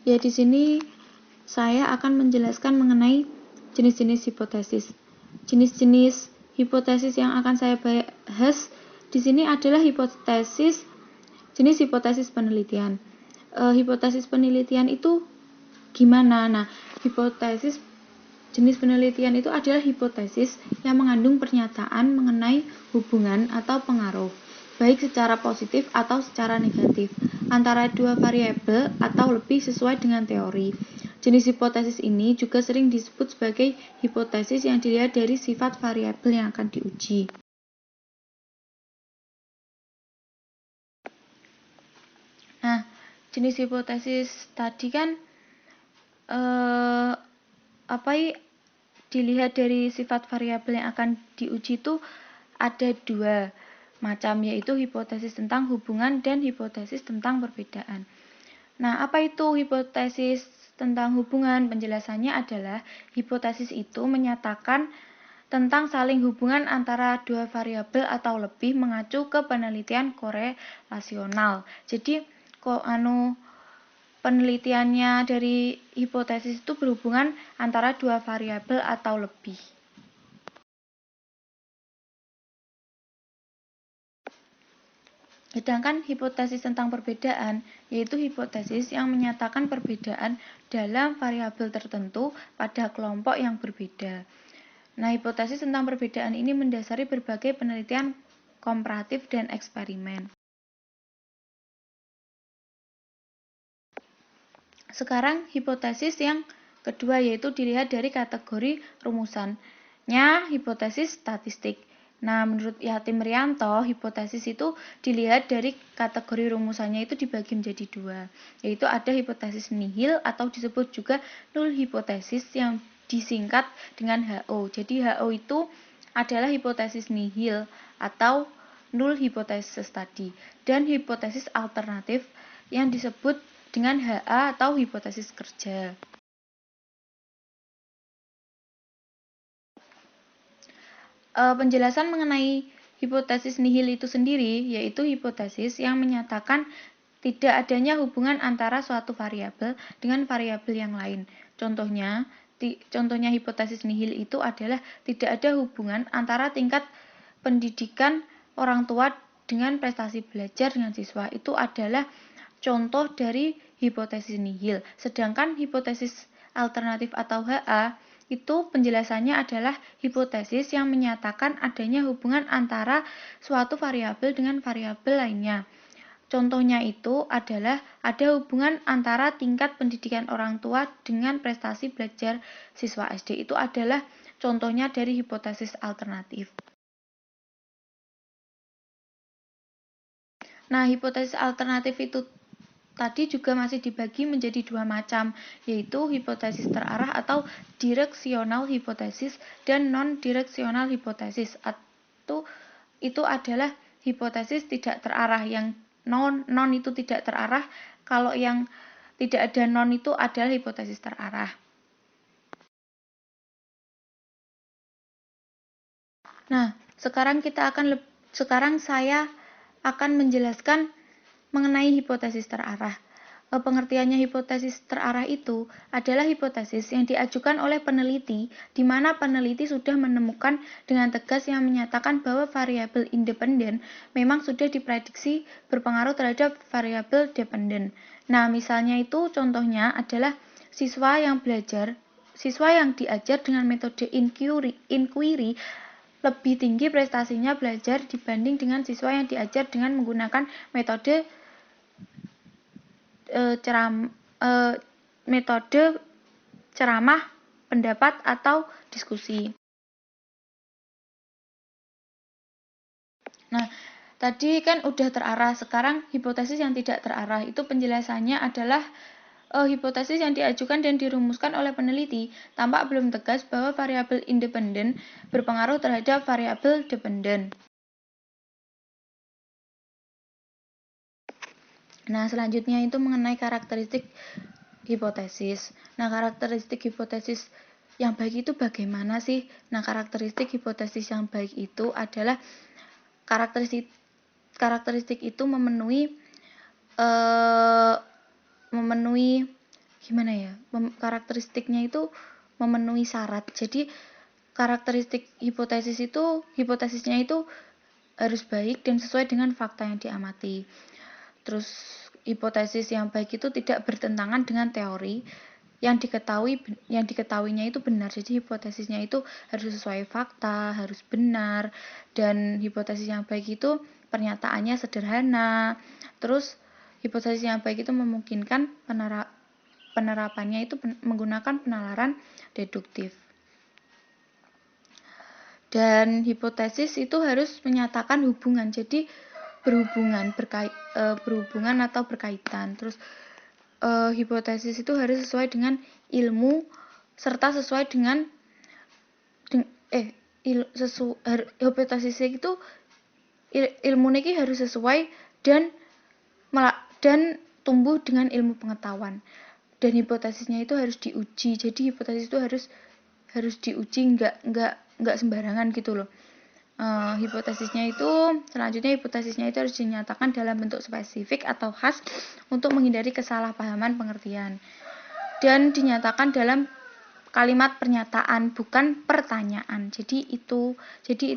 Ya, di sini saya akan menjelaskan mengenai jenis-jenis hipotesis. Jenis-jenis hipotesis yang akan saya bahas di sini adalah jenis hipotesis penelitian. Hipotesis penelitian itu gimana? Nah, jenis penelitian itu adalah hipotesis yang mengandung pernyataan mengenai hubungan atau pengaruh, baik secara positif atau secara negatif, antara dua variabel atau lebih sesuai dengan teori. Jenis hipotesis ini juga sering disebut sebagai hipotesis yang dilihat dari sifat variabel yang akan diuji. Nah, jenis hipotesis tadi kan dilihat dari sifat variabel yang akan diuji itu ada dua macam, yaitu hipotesis tentang hubungan dan hipotesis tentang perbedaan. Nah, apa itu hipotesis tentang hubungan? Penjelasannya adalah hipotesis itu menyatakan tentang saling hubungan antara dua variabel atau lebih mengacu ke penelitian korelasional. Jadi, penelitiannya dari hipotesis itu berhubungan antara dua variabel atau lebih. Sedangkan hipotesis tentang perbedaan yaitu hipotesis yang menyatakan perbedaan dalam variabel tertentu pada kelompok yang berbeda. Nah, hipotesis tentang perbedaan ini mendasari berbagai penelitian komparatif dan eksperimen. Sekarang hipotesis yang kedua yaitu dilihat dari kategori rumusannya hipotesis statistik. Nah, menurut Yatim Rianto, hipotesis itu dilihat dari kategori rumusannya itu dibagi menjadi dua, yaitu ada hipotesis nihil atau disebut juga null hipotesis yang disingkat dengan HO. Jadi HO itu adalah hipotesis nihil atau null hipotesis tadi, dan hipotesis alternatif yang disebut dengan HA atau hipotesis kerja. Penjelasan mengenai hipotesis nihil itu sendiri yaitu hipotesis yang menyatakan tidak adanya hubungan antara suatu variabel dengan variabel yang lain. Contohnya hipotesis nihil itu adalah tidak ada hubungan antara tingkat pendidikan orang tua dengan prestasi belajar dengan siswa. Itu adalah contoh dari hipotesis nihil. Sedangkan hipotesis alternatif atau HA itu penjelasannya adalah hipotesis yang menyatakan adanya hubungan antara suatu variabel dengan variabel lainnya. Contohnya itu adalah ada hubungan antara tingkat pendidikan orang tua dengan prestasi belajar siswa SD. Itu adalah contohnya dari hipotesis alternatif. Nah, hipotesis alternatif itu tadi juga masih dibagi menjadi dua macam, yaitu hipotesis terarah atau direksional hipotesis dan non-direksional hipotesis. Itu adalah hipotesis tidak terarah. Yang non itu tidak terarah, kalau yang tidak ada non itu adalah hipotesis terarah. Nah, sekarang saya akan menjelaskan mengenai hipotesis terarah. Pengertiannya hipotesis terarah itu adalah hipotesis yang diajukan oleh peneliti di mana peneliti sudah menemukan dengan tegas yang menyatakan bahwa variabel independen memang sudah diprediksi berpengaruh terhadap variabel dependen. Nah, misalnya itu contohnya adalah siswa yang diajar dengan metode inquiry lebih tinggi prestasinya belajar dibanding dengan siswa yang diajar dengan menggunakan metode ceramah, pendapat, atau diskusi. Nah, tadi kan udah terarah, sekarang hipotesis yang tidak terarah. Itu penjelasannya adalah hipotesis yang diajukan dan dirumuskan oleh peneliti tampak belum tegas bahwa variabel independen berpengaruh terhadap variabel dependen. Nah, selanjutnya itu mengenai karakteristik hipotesis. Nah, karakteristik hipotesis yang baik itu bagaimana sih? Nah, karakteristik hipotesis yang baik itu adalah karakteristik itu memenuhi gimana ya, karakteristiknya itu memenuhi syarat. Jadi karakteristik hipotesisnya itu harus baik dan sesuai dengan fakta yang diamati. Terus hipotesis yang baik itu tidak bertentangan dengan teori yang diketahuinya itu benar. Jadi hipotesisnya itu harus sesuai fakta, harus benar, dan hipotesis yang baik itu pernyataannya sederhana. Terus hipotesis yang baik itu memungkinkan penerapannya itu menggunakan penalaran deduktif. Dan hipotesis itu harus menyatakan hubungan. Jadi berhubungan atau berkaitan. Terus hipotesis itu harus sesuai dengan ilmu serta sesuai dengan hipotesis itu ilmu niki harus sesuai dan tumbuh dengan ilmu pengetahuan. Dan hipotesisnya itu harus diuji. Jadi hipotesis itu harus diuji, nggak sembarangan gitu loh. Selanjutnya hipotesisnya itu harus dinyatakan dalam bentuk spesifik atau khas untuk menghindari kesalahpahaman pengertian, dan dinyatakan dalam kalimat pernyataan bukan pertanyaan. Jadi itu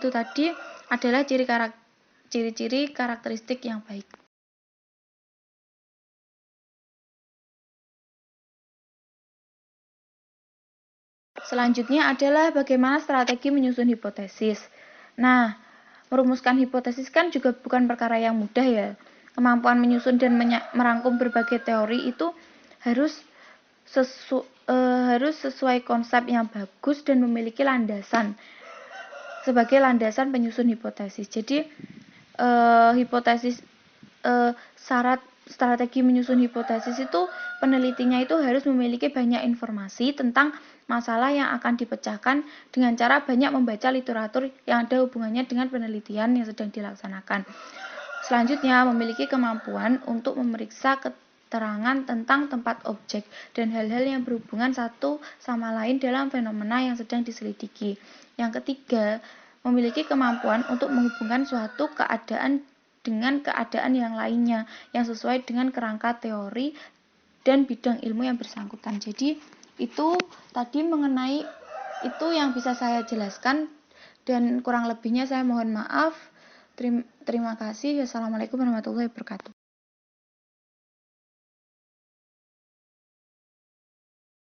tadi adalah ciri-ciri karakteristik yang baik. Selanjutnya adalah bagaimana strategi menyusun hipotesis. Nah, merumuskan hipotesis kan juga bukan perkara yang mudah ya. Kemampuan menyusun dan merangkum berbagai teori itu harus sesuai konsep yang bagus dan memiliki landasan sebagai landasan penyusun hipotesis. Jadi syarat strategi menyusun hipotesis itu penelitinya itu harus memiliki banyak informasi tentang masalah yang akan dipecahkan dengan cara banyak membaca literatur yang ada hubungannya dengan penelitian yang sedang dilaksanakan. Selanjutnya, memiliki kemampuan untuk memeriksa keterangan tentang tempat objek dan hal-hal yang berhubungan satu sama lain dalam fenomena yang sedang diselidiki. Yang ketiga, memiliki kemampuan untuk menghubungkan suatu keadaan dengan keadaan yang lainnya yang sesuai dengan kerangka teori dan bidang ilmu yang bersangkutan. Jadi itu tadi mengenai itu yang bisa saya jelaskan, dan kurang lebihnya saya mohon maaf. Terima kasih. Assalamualaikum warahmatullahi wabarakatuh.